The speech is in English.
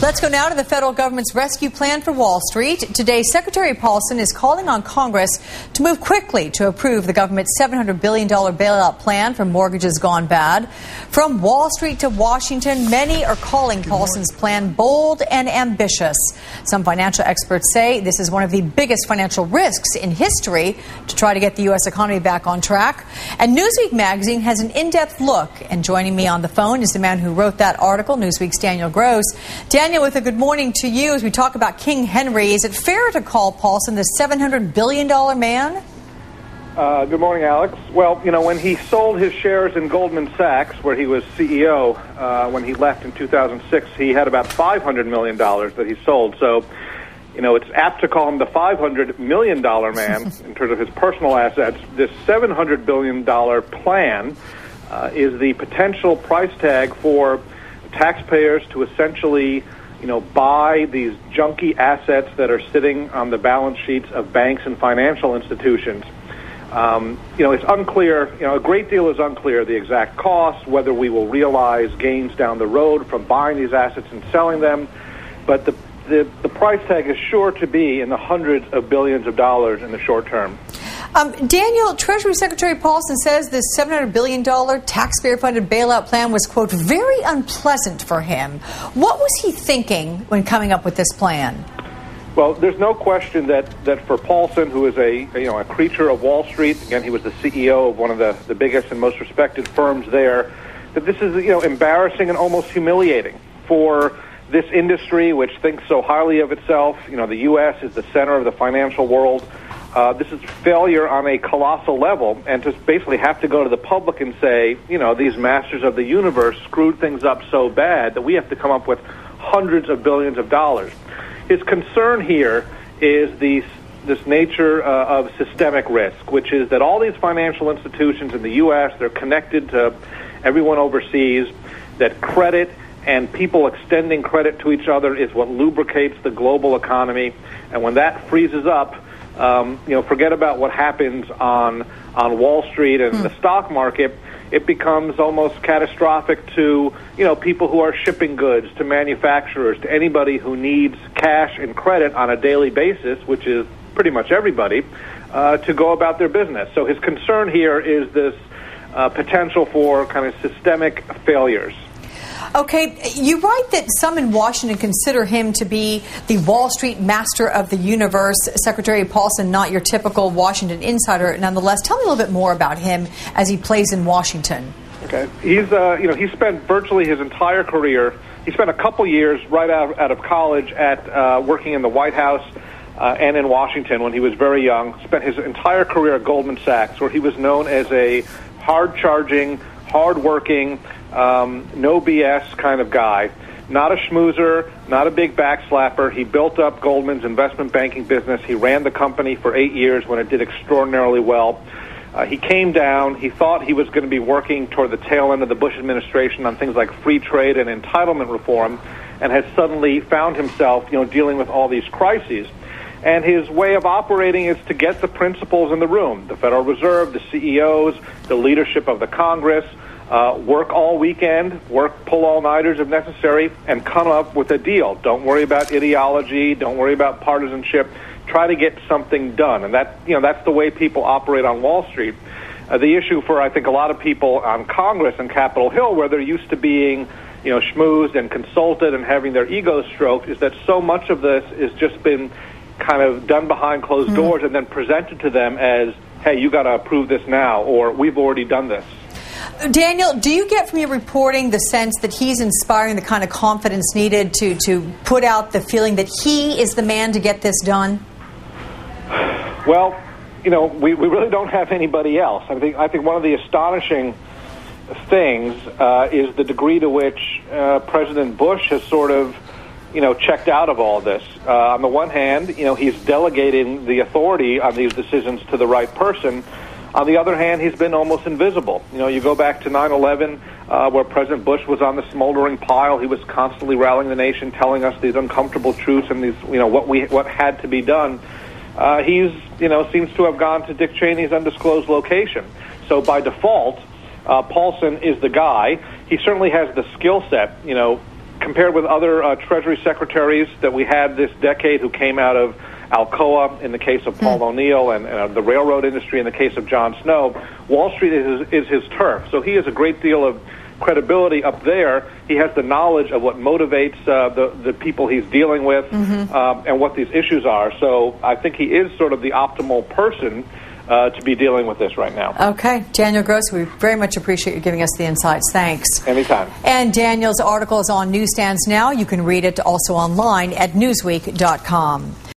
Let's go now to the federal government's rescue plan for Wall Street. Today, Secretary Pailson is calling on Congress to move quickly to approve the government's $700 billion bailout plan for mortgages gone bad. From Wall Street to Washington, many are calling Pailson's plan bold and ambitious. Some financial experts say this is one of the biggest financial risks in history to try to get the U.S. economy back on track. And Newsweek magazine has an in-depth look. And joining me on the phone is the man who wrote that article, Newsweek's Daniel Gross. Daniel, with a good morning to you as we talk about King Henry. Is it fair to call Pailson the $700 billion man? Good morning, Alex. Well, when he sold his shares in Goldman Sachs, where he was CEO, when he left in 2006, he had about $500 million that he sold. So, it's apt to call him the $500 million man in terms of his personal assets. This $700 billion plan is the potential price tag for taxpayers to essentially buy these junky assets that are sitting on the balance sheets of banks and financial institutions. It's unclear, a great deal is unclear, the exact cost, whether we will realize gains down the road from buying these assets and selling them. But the price tag is sure to be in the hundreds of billions of dollars in the short term. Daniel, Treasury Secretary Pailson says this $700 billion taxpayer-funded bailout plan was, quote, very unpleasant for him. What was he thinking when coming up with this plan? Well, there's no question that for Pailson, who is a creature of Wall Street, again, he was the CEO of one of the biggest and most respected firms there, that this is, embarrassing and almost humiliating for this industry, which thinks so highly of itself. The U.S. is the center of the financial world. This is failure on a colossal level, and to basically have to go to the public and say, these masters of the universe screwed things up so bad that we have to come up with hundreds of billions of dollars. His concern here is this nature of systemic risk, which is that all these financial institutions in the U.S., they're connected to everyone overseas, that credit and people extending credit to each other is what lubricates the global economy, and when that freezes up, forget about what happens on Wall Street and the stock market. It becomes almost catastrophic to, people who are shipping goods, to manufacturers, to anybody who needs cash and credit on a daily basis, which is pretty much everybody, to go about their business. So his concern here is this potential for kind of systemic failures. Okay, you write that some in Washington consider him to be the Wall Street master of the universe. Secretary Pailson, not your typical Washington insider. Nonetheless, tell me a little bit more about him as he plays in Washington. Okay, he's spent virtually his entire career. He spent a couple years right out of college at working in the White House and in Washington when he was very young. Spent his entire career at Goldman Sachs, where he was known as a hard-charging, hard-working, no BS kind of guy. Not a schmoozer, not a big backslapper. He built up Goldman's investment banking business. He ran the company for 8 years when it did extraordinarily well. He came down. He thought he was going to be working toward the tail end of the Bush administration on things like free trade and entitlement reform, and has suddenly found himself, dealing with all these crises. And his way of operating is to get the principals in the room, the Federal Reserve, the CEOs, the leadership of the Congress, work all weekend, pull all-nighters if necessary, and come up with a deal. Don't worry about ideology. Don't worry about partisanship. Try to get something done. And that's the way people operate on Wall Street. The issue for, I think, a lot of people on Congress and Capitol Hill, where they're used to being, schmoozed and consulted and having their egos stroked, is that so much of this has just been kind of done behind closed doors and then presented to them as, hey, you got to approve this now, or we've already done this. Daniel, do you get from your reporting the sense that he's inspiring the kind of confidence needed to put out the feeling that he is the man to get this done? Well, we really don't have anybody else. I think one of the astonishing things is the degree to which President Bush has sort of, checked out of all this. On the one hand, he's delegating the authority on these decisions to the right person. On the other hand, he's been almost invisible. You go back to 9/11, where President Bush was on the smoldering pile. He was constantly rallying the nation, telling us these uncomfortable truths and these, what had to be done. He's, seems to have gone to Dick Cheney's undisclosed location. So by default, Pailson is the guy. He certainly has the skill set, compared with other Treasury secretaries that we had this decade who came out of Alcoa in the case of Paul O'Neill and the railroad industry in the case of John Snow, Wall Street is his turf. So he has a great deal of credibility up there. He has the knowledge of what motivates the people he's dealing with and what these issues are. So I think he is sort of the optimal person to be dealing with this right now. Okay. Daniel Gross, we very much appreciate you giving us the insights. Thanks. Anytime. And Daniel's article is on newsstands now. You can read it also online at Newsweek.com.